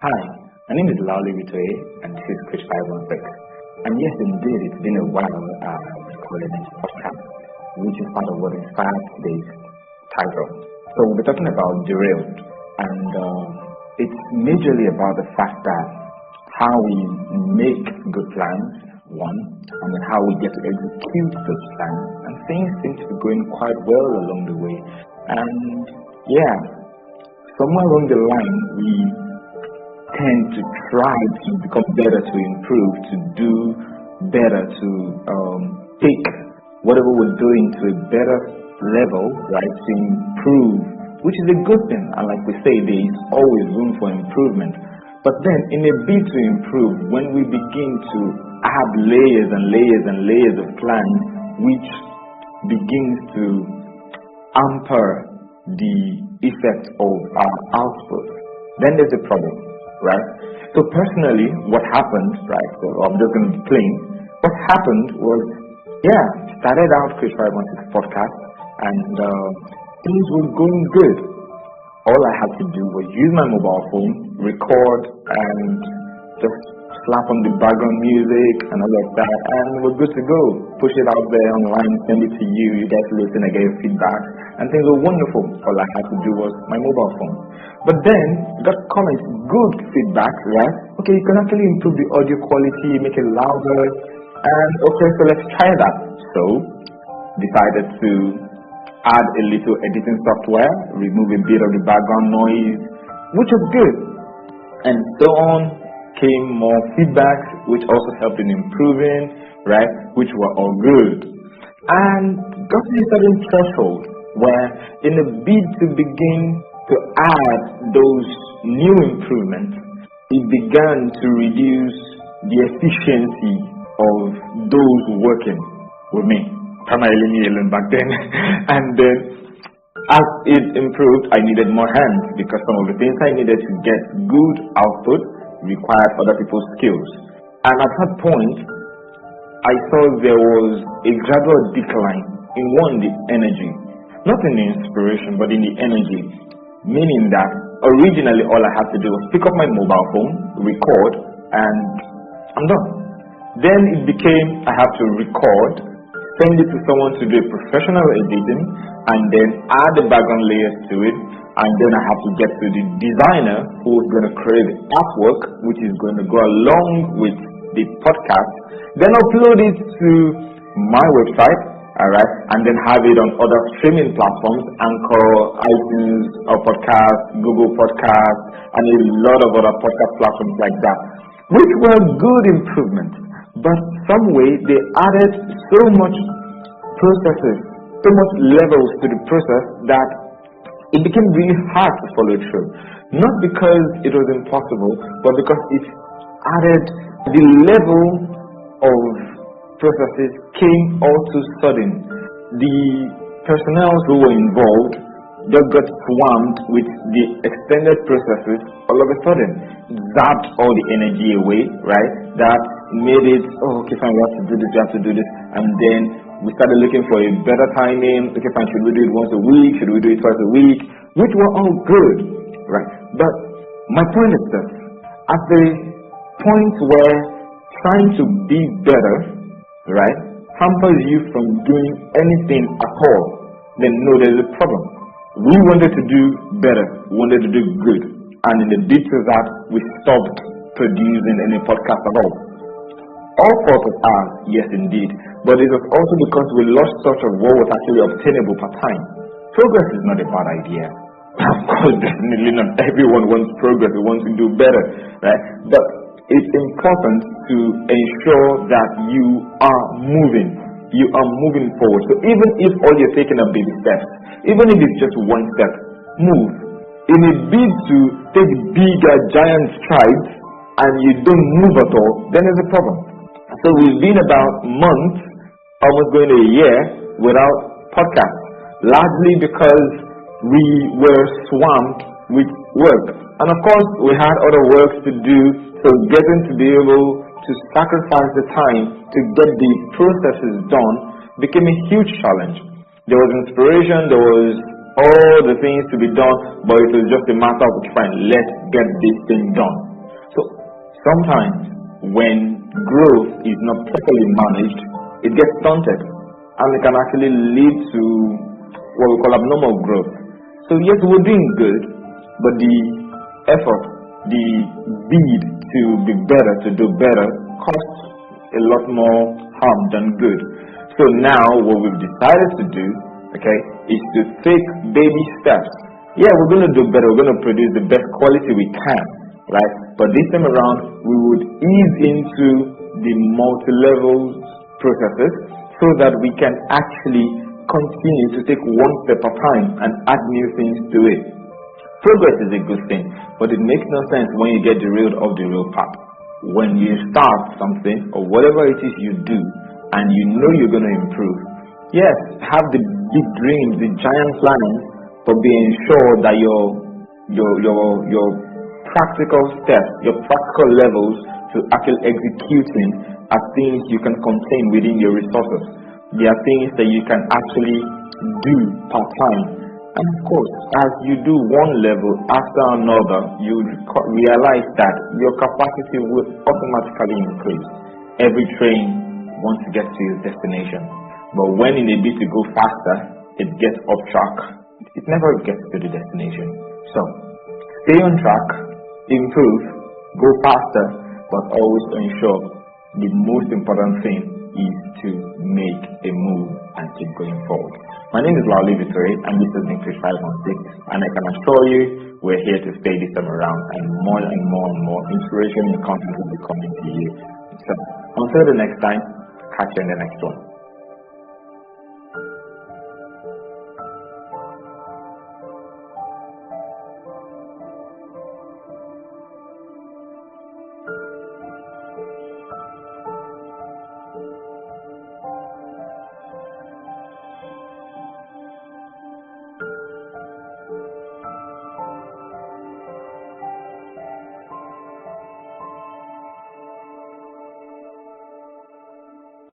Hi, my name is Lauli Vitoe, and this is Chris 516. And yes, indeed, it's been a while recording this podcast, which is part of what inspired today's title. So we'll be talking about Derailed, and it's majorly about the fact that how we make good plans, one, and then how we get to execute those plans, and things seem to be going quite well along the way. And yeah, somewhere along the line, we tend to try to become better, to improve, to do better, to take whatever we're doing to a better level, right, to improve, which is a good thing. And like we say, there is always room for improvement. But then in a bid to improve, when we begin to add layers and layers and layers of plans, which begins to hamper the effect of our output, then there's a problem. Right? So personally, what happened, right, so I'm just going to be plain, what happened was, started out Chris 516 podcast, and things were going good. All I had to do was use my mobile phone, record, and just slap on the background music and all of that, and we're good to go. Push it out there online, send it to you, you guys listen, I get your feedback, and things were wonderful. All I had to do was my mobile phone. But then, we got comments, good feedback, right? Okay, you can actually improve the audio quality, make it louder, and okay, so let's try that. So, decided to add a little editing software, remove a bit of the background noise, which was good. And so on came more feedback, which also helped in improving, right? Which were all good. And got to a certain threshold where in a bid to begin to add those new improvements, it began to reduce the efficiency of those working with me, primarily me alone back then. And then as it improved, I needed more hands because some of the things I needed to get good output required other people's skills. And at that point, I saw there was a gradual decline in the energy, not in the inspiration, but in the energy. Meaning that originally all I had to do was pick up my mobile phone, record, and I'm done. Then it became I have to record, send it to someone to do a professional editing, and then add the background layers to it, and then I have to get to the designer who is going to create the artwork, which is going to go along with the podcast, then upload it to my website. Alright, and then have it on other streaming platforms, Anchor, iTunes, or Podcast, Google Podcast, and a lot of other podcast platforms like that, which were good improvements. But some way they added so much processes, so much levels to the process that it became really hard to follow through. Not because it was impossible, but because it added the level of processes came all too sudden. The personnel who were involved just got swarmed with the extended processes all of a sudden. Zapped all the energy away, right? That made it, okay, fine, we have to do this, we have to do this. And then we started looking for a better timing. Okay, fine, should we do it once a week? Should we do it twice a week? Which were all good, right? But my point is this: at the point where trying to be better, right, hampers you from doing anything at all, then no, there's a problem. We wanted to do better, we wanted to do good, and in the bid to that, we stopped producing any podcast at all. All fault of ours, yes indeed, but it was also because we lost touch of what was actually obtainable per time. Progress is not a bad idea. Of course, definitely not everyone wants progress, we want to do better, right? But it's important to ensure that you are moving forward. So even if all you're taking are baby steps, even if it's just one step, move. In a bid to take bigger giant strides and you don't move at all, then there's a problem. So we've been about months, almost going to a year, without podcasts, largely because we were swamped with work. And of course, we had other work to do, so getting to be able to sacrifice the time to get the processes done became a huge challenge. There was inspiration, there was all the things to be done, but it was just a matter of fine, let's get this thing done. So sometimes when growth is not properly managed, it gets stunted, and it can actually lead to what we call abnormal growth. So yes, we're doing good, but the effort, the bid to be better, to do better, costs a lot more harm than good. So now what we've decided to do, okay, is to take baby steps. Yeah, we're going to do better, we're going to produce the best quality we can, right? But this time around, we would ease into the multi-level processes so that we can actually continue to take one step at a time and add new things to it. Progress is a good thing, but it makes no sense when you get derailed off the real path. When you start something or whatever it is you do and you know you're going to improve, yes, have the big dreams, the giant plans, but be ensured that your practical steps, your practical levels to actually executing are things you can contain within your resources. They are things that you can actually do part-time. And of course, as you do one level after another, you realize that your capacity will automatically increase. Every train wants to get to its destination, but when in a bid to go faster, it gets off track. It never gets to the destination. So, stay on track, improve, go faster, but always ensure the most important thing is to make a move and keep going forward. My name is Lauli Vittori, and this is English 516, and I can assure you we're here to stay this time around, and more inspiration and content will be coming to you. So, until the next time, catch you in the next one.